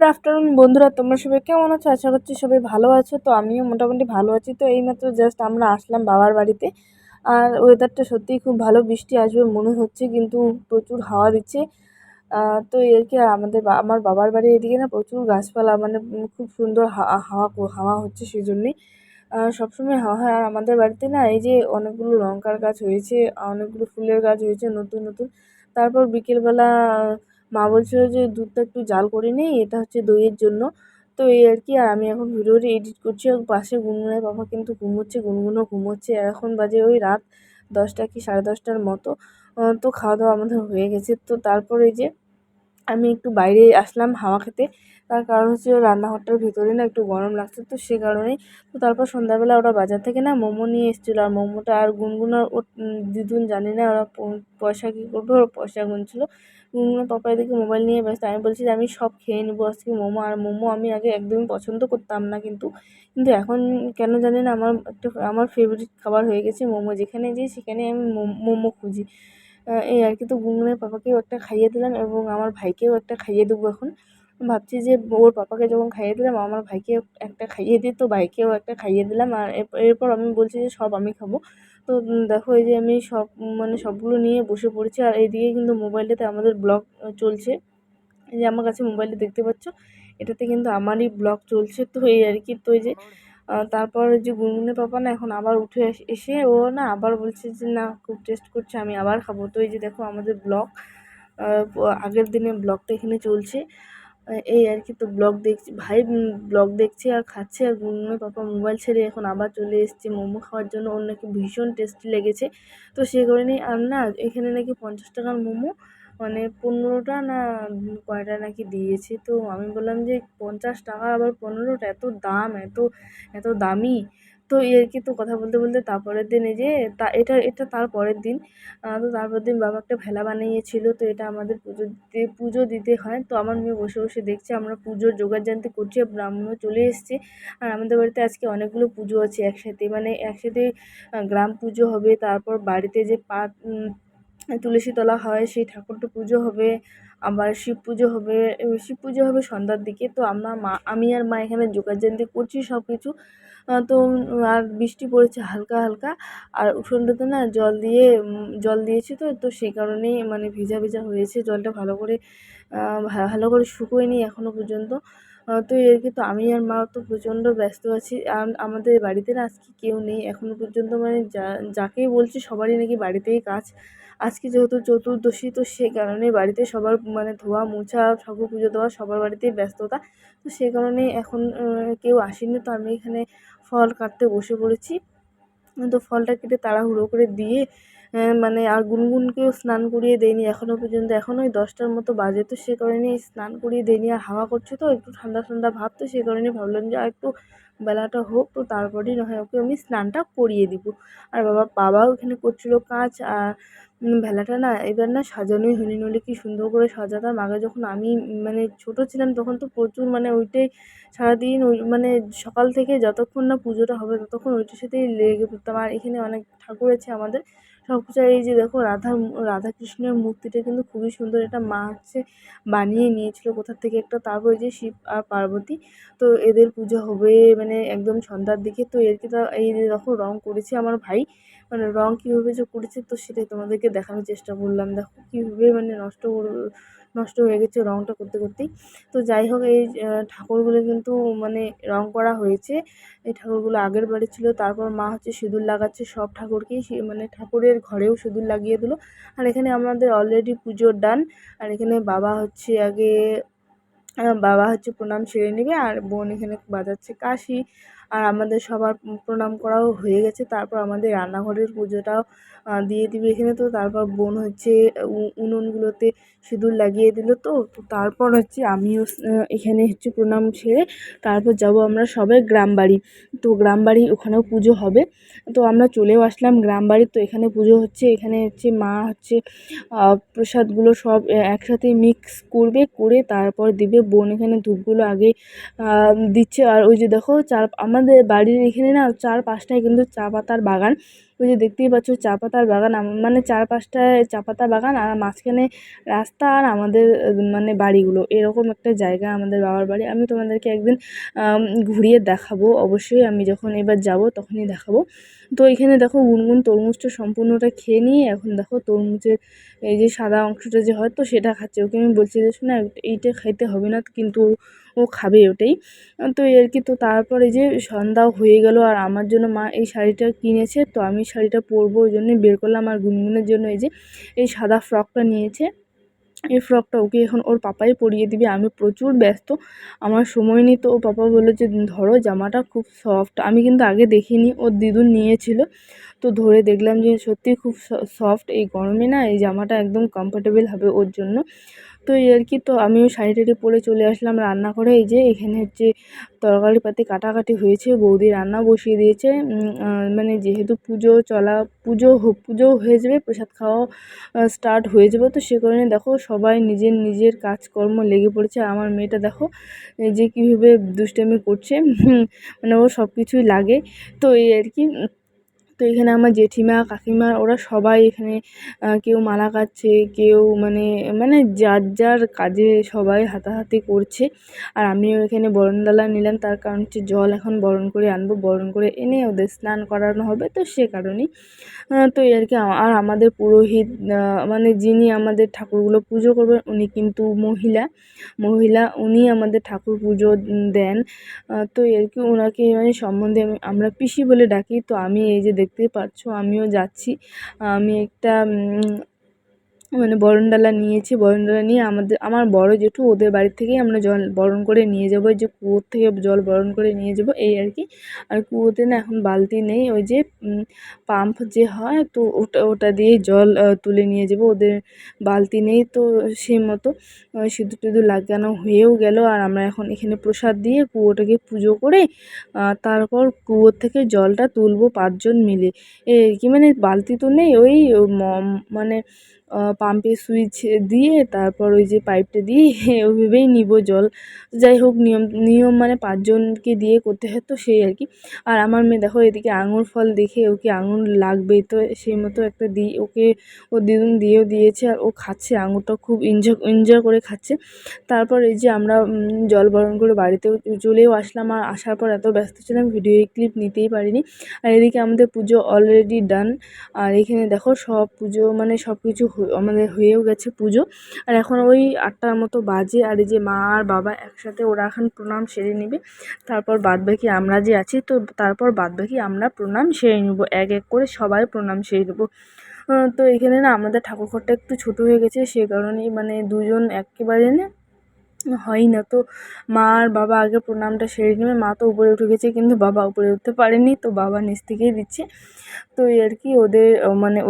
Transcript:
Good afternoon বন্ধুরা, তোমরা সবাই কেমন আছো? আশা করছি সবাই ভালো আছো। তো আমিও মোটামুটি ভালো আছি। তো এইমাত্র জাস্ট আমরা আসলাম বাবার বাড়িতে। আর ওয়েদারটা সত্যিই খুব ভালো, বৃষ্টি আসবে মনে হচ্ছে, কিন্তু প্রচুর হাওয়া দিচ্ছে। তো এর কি আর আমার বাবার বাড়ির এদিকে না প্রচুর গাছপালা, মানে খুব সুন্দর হাওয়া হাওয়া হচ্ছে, সেই জন্যেই সবসময় হাওয়া হয়। আর আমাদের বাড়িতে না এই যে অনেকগুলো লঙ্কার গাছ হয়েছে, অনেকগুলো ফুলের গাছ হয়েছে নতুন নতুন। তারপর বিকেলবেলা মা বলছিল যে দুধটা একটু জাল করে নেই, এটা হচ্ছে দইয়ের জন্য। তো এই আর কি। আর আমি এখন ভিডিওটি এডিট করছি, আর পাশে গুনগুনের বাবা কিন্তু ঘুমোচ্ছে, গুনগুনও ঘুমোচ্ছে। এখন বাজে ওই রাত 10টা কি 10:30টার মতো। তো খাওয়া দাওয়া আমাদের হয়ে গেছে। তো তারপর এই যে আমি একটু বাইরে আসলাম হাওয়া খেতে। তার কারণ হচ্ছে ওই রান্নাঘরটার ভিতরে না একটু গরম লাগছে, তো সে কারণেই। তো তারপর সন্ধ্যাবেলা ওরা বাজার থেকে না মোমো নিয়ে এসেছিলো, আর মোমোটা আর গুনগুন আর ওর দিদুন জানি না ওরা পয়সা কী করবে, ওরা পয়সা গুনছিল। গুনগুনের পাপা এদিকে মোবাইল নিয়ে ব্যস্ত। আমি বলছি যে আমি সব খেয়ে নেবো আজকে মোমো। আর মোমো আমি আগে একদমই পছন্দ করতাম না, কিন্তু কিন্তু এখন কেন জানি না আমার ফেভারিট খাবার হয়ে গেছে মোমো। যেখানে যাই সেখানে আমি মোমো খুঁজি। এই আর কি। তো গুনগুনের পাপাকেও একটা খাইয়ে দিলাম এবং আমার ভাইকেও একটা খাইয়ে দেবো এখন। ভাবছি যে ওর পাপাকে যখন খাইয়ে দিলাম, আমার ভাইকে একটা খাইয়ে দিই, তো ভাইকেও একটা খাইয়ে দিলাম। আর এরপর আমি বলছি যে সব আমি খাবো। তো দেখো এই যে আমি সব মানে সবগুলো নিয়ে বসে পড়েছি। আর এইদিকে কিন্তু মোবাইলটাতে আমাদের ব্লগ চলছে। এই যে আমার কাছে মোবাইলটা দেখতে পাচ্ছ, এটাতে কিন্তু আমারই ব্লগ চলছে। তো এই আর কি। তো এই যে তারপর যে গুনগুনের পাপা না এখন আবার উঠে এসে ও না আবার বলছে যে না খুব টেস্ট করছে, আমি আবার খাবো। তো এই যে দেখো আমাদের ব্লগ, আগের দিনের ব্লগটা এখানে চলছে। এই আর কি। তো ব্লগ দেখছি, ভাই ব্লগ দেখছে আর খাচ্ছে, আর গুনগুনের পাপা মোবাইল ছেড়ে এখন আবার চলে এসছে মোমো খাওয়ার জন্য। ওর নাকি ভীষণ টেস্টি লেগেছে। তো সে কারণেই। আর না এখানে নাকি 50 টাকার মোমো, মানে 15টা না কয়টা নাকি দিয়েছে। তো আমি বললাম যে 50 টাকা আবার 15টা, এত দাম, এত এত দামি। তো এই আর কি। তো কথা বলতে বলতে তারপরের দিন এই যে এটা এটা তারপরের দিন। তো তারপরের দিন বাবা একটা ভেলা বানিয়েছিল। তো এটা আমাদের পুজো দিতে হয়। তো আমার মেয়ে বসে বসে দেখছে আমরা পুজোর জোগাড়যন্ত্র করছি, আর ব্রাহ্মণও চলে এসছে। আর আমাদের বাড়িতে আজকে অনেকগুলো পুজো আছে একসাথে, মানে একসাথে গ্রাম পুজো হবে, তারপর বাড়িতে যে তুলসী তলা হয় সেই ঠাকুরটা পুজো হবে, আবার শিব পুজো হবে। শিব পুজো হবে সন্ধ্যার দিকে। তো আমি আর মা এখানে জোগাড়যন্ত্র করছি সব কিছু। তো আর বৃষ্টি পড়েছে হালকা হালকা। আর উঠোনটাতে না জল দিয়েছি, তো তো সেই কারণেই মানে ভেজা ভেজা হয়েছে। জলটা ভালো করে ভালো করে শুকোয়নি এখনও পর্যন্ত। তো এর কি। তো আমি আর মা তো প্রচণ্ড ব্যস্ত আছি। আর আমাদের বাড়িতে না আজকে কেউ নেই এখনও পর্যন্ত, মানে যাকেই বলছি সবারই নাকি বাড়িতেই কাজ। আজকে যেহেতু চতুর্দশী, তো সে কারণে বাড়িতে সবার মানে ধোয়া মোছা ঠাকুর পুজো দেওয়া সবার বাড়িতেই ব্যস্ততা। তো সে কারণে এখন কেউ আসেনি। তো আমি এখানে ফল কাটতে বসে পড়েছি। তো ফলটা কেটে তাড়াহুড়ো করে দিয়ে মানে আর গুনগুনকেও স্নান করিয়ে দেয়নি এখনও পর্যন্ত। এখন ওই 10টার মতো বাজে। তো সে কারণে স্নান করিয়ে দেয়নি। আর হাওয়া করছে তো একটু ঠান্ডা ঠান্ডা ভাব, তো সে কারণে ভাবলাম যে আর একটু বেলাটা হোক, তো তারপরেই না হয় ওকে আমি স্নানটা করিয়ে দিব। আর বাবাও এখানে করছিল কাজ। আর ভেলাটা না এবার না সাজানোই হয়নি, নইলে কি সুন্দর করে সাজাতাম। আগে যখন আমি মানে ছোট ছিলাম তখন তো প্রচুর, মানে ওইটাই সারাদিন, ওই মানে সকাল থেকে যতক্ষণ না পুজোটা হবে ততক্ষণ ওইটার সাথেই লেগে পড়তাম। আর এখানে অনেক ঠাকুর আছে আমাদের সব কিছু। আর এই যে দেখো রাধা কৃষ্ণের মূর্তিটা কিন্তু খুবই সুন্দর। এটা মা হচ্ছে বানিয়ে নিয়েছিল কোথা থেকে একটা। তারপর এই যে শিব আর পার্বতী, তো এদের পুজো হবে মানে একদম সন্ধ্যার দিকে। তো এর কি এই যে দেখো রং করেছে আমার ভাই, মানে রং কীভাবে যে করেছে তো সেটাই তোমাদেরকে দেখানোর চেষ্টা করলাম। দেখো কীভাবে মানে নষ্ট হয়ে গেছে রংটা করতে করতেই। তো যাই হোক, এই ঠাকুরগুলো কিন্তু মানে রং করা হয়েছে। এই ঠাকুরগুলো আগের বাড়ি ছিল। তারপর মা হচ্ছে সিঁদুর লাগাচ্ছে সব ঠাকুরকেই, মানে ঠাকুরের ঘরেও সিঁদুর লাগিয়ে দিল। আর এখানে আমাদের অলরেডি পুজো ডান। আর এখানে বাবা হচ্ছে প্রণাম সেরে নেবে, আর বোন এখানে বাজাচ্ছে কাশি। আর আমাদের সবার প্রণাম করাও হয়ে গেছে। তারপর আমাদের রান্নাঘরের পুজোটাও দিয়ে দিবে এখানে। তো তারপর বোন হচ্ছে উনুনগুলোতে সিঁদুর লাগিয়ে দিল। তো তো তারপর হচ্ছে আমিও এখানে হচ্ছে প্রণাম সেরে তারপর যাব আমরা সবাই গ্রাম বাড়ি। তো গ্রাম বাড়ি ওখানেও পুজো হবে। তো আমরা চলেও আসলাম গ্রাম বাড়ি। তো এখানে পুজো হচ্ছে, এখানে হচ্ছে মা হচ্ছে প্রসাদগুলো সব একসাথে মিক্স করবে, করে তারপর দিবে। বোন এখানে ধূপগুলো আগে দিচ্ছে। আর ওই যে দেখো আমাদের বাড়ির এখানে না 4 পাশটায় কিন্তু চা পাতার বাগান। ওই যে দেখতেই পাচ্ছ চা পাতার বাগান, মানে চারপাশটায় চা পাতা বাগান, আর মাঝখানে রাস্তা, আর আমাদের মানে বাড়িগুলো, এরকম একটা জায়গা আমাদের বাবার বাড়ি। আমি তোমাদেরকে একদিন ঘুরিয়ে দেখাবো অবশ্যই, আমি যখন এবার যাব তখনই দেখাবো। তো এখানে দেখো গুনগুন তরমুজটা সম্পূর্ণটা খেয়ে নিয়ে এখন দেখো তরমুজের এই যে সাদা অংশটা যে হয় তো সেটা খাচ্ছে। ওকে আমি বলছি যে শোনা এইটা খাইতে হবে না, কিন্তু ও খাবে ওটাই। তো এই আর কি। তো তারপরে যে সন্ধ্যাও হয়ে গেল, আর আমার জন্য মা এই শাড়িটা কিনেছে, তো আমি শাড়িটা পরবো ওই জন্যই বের করলাম। আর গুনগুনের জন্য এই যে এই সাদা ফ্রকটা নিয়েছে, এই ফ্রকটা ওকে এখন ওর পাপাই পরিয়ে দিবে। আমি প্রচুর ব্যস্ত, আমার সময় নেই। তো ও পাপা বললো যে ধরো, জামাটা খুব সফট। আমি কিন্তু আগে দেখিনি, ওর দিদুন নিয়েছিল, তো ধরে দেখলাম যে সত্যি খুব সফট। এই গরমে না এই জামাটা একদম কমফোর্টেবল হবে ওর জন্য। তো এই আর কি। তো আমিও শাড়ি টাড়ি পরে চলে আসলাম রান্না করে। এই যে এখানে হচ্ছে তরকারি পাতি কাটাকাটি হয়েছে, বৌদি রান্না বসিয়ে দিয়েছে। মানে যেহেতু পুজো হয়ে যাবে, প্রসাদ খাওয়া স্টার্ট হয়ে যাবে, তো সে কারণে দেখো সবাই নিজের নিজের কাজকর্ম লেগে পড়েছে। আমার মেয়েটা দেখো এই যে কীভাবে দুষ্টামি করছে, মানে ও সব কিছুই লাগে। তো এই আর কি। তো এখানে আমার জেঠিমা কাকিমা ওরা সবাই এখানে কেউ মালা কাটছে, কেউ মানে মানে যার যার কাজে সবাই হাতাহাতি করছে। আর আমিও এখানে বরণডালা নিলাম, তার কারণ হচ্ছে জল এখন বরণ করে আনবো, বরণ করে এনে ওদের স্নান করানো হবে, তো সে কারণেই। তো এই আর কি। আর আমাদের পুরোহিত মানে যিনি আমাদের ঠাকুরগুলো পুজো করবেন উনি কিন্তু মহিলা উনি আমাদের ঠাকুর পুজো দেন। তো এর কি ওনাকে মানে সম্বন্ধে আমরা পিসি বলে ডাকি। তো আমি এই যে দেখতেই পাচ্ছ আমিও যাচ্ছি। আমি একটা মানে বরণডালা নিয়েছি, বরণডালা নিয়ে আমার বড় জেঠু ওদের বাড়ি থেকেই আমরা জল বরণ করে নিয়ে যাবো, এই যে কুয়োর থেকে জল বরণ করে নিয়ে যাব, এই আর কি। আর কুয়োতে না এখন বালতি নেই, ওই যে পাম্প যে হয়, তো ওটা দিয়ে জল তুলে নিয়ে যাব, ওদের বালতি নেই। তো সেই মতো সিঁদুর টিঁদুর লাগানো হয়েও গেল। আর আমরা এখন এখানে প্রসাদ দিয়ে কুয়োটাকে পুজো করে তারপর কুয়োর থেকে জলটা তুলবো 5 জন মিলে, এই আর কি। মানে বালতি তো নেই, ওই মানে পাম্পের সুইচ দিয়ে তারপর ওই যে পাইপটা দিয়ে ওইভাবেই নিব জল। যাই হোক, নিয়ম মানে 5 জনকে দিয়ে করতে হয়, তো সেই আর কি। আর আমার মেয়ে দেখো এদিকে আঙুর ফল দেখে ওকে আঙুর লাগবেই, তো সেই মতো একটা ওকে ও দিদুন দিয়েও দিয়েছে, আর ও খাচ্ছে আঙুরটা, খুব এনজয় করে খাচ্ছে। তারপর এই যে আমরা জল বরণ করে বাড়িতেও চলেও আসলাম। আর আসার পর এত ব্যস্ত ছিলাম ভিডিও ক্লিপ নিতেই পারিনি। আর এদিকে আমাদের পুজো অলরেডি ডান। আর এখানে দেখো সব পুজো মানে সব কিছু আমাদের হয়েও গেছে পুজো। আর এখন ওই 8টার মতো বাজে, আর এই যে মা আর বাবা একসাথে ওরা এখন প্রণাম সেরে নেবে, তারপর বাদবাকি আমরা যে আছি, তো তারপর বাদবাকি আমরা প্রণাম সেরে নেব, এক এক করে সবাই প্রণাম সেরে নেব। তো এখানে না আমাদের ঠাকুরঘরটা একটু ছোট হয়ে গেছে, সে কারণেই মানে দুজন একেবারে না হয় না। তো মা আর বাবা আগে প্রণামটা সেরে নেবে। মা তো উপরে উঠে গেছে, কিন্তু বাবা উপরে উঠতে পারেনি, তো বাবা নিচ থেকেই দিচ্ছে। তো এই আর কি ওদের মানে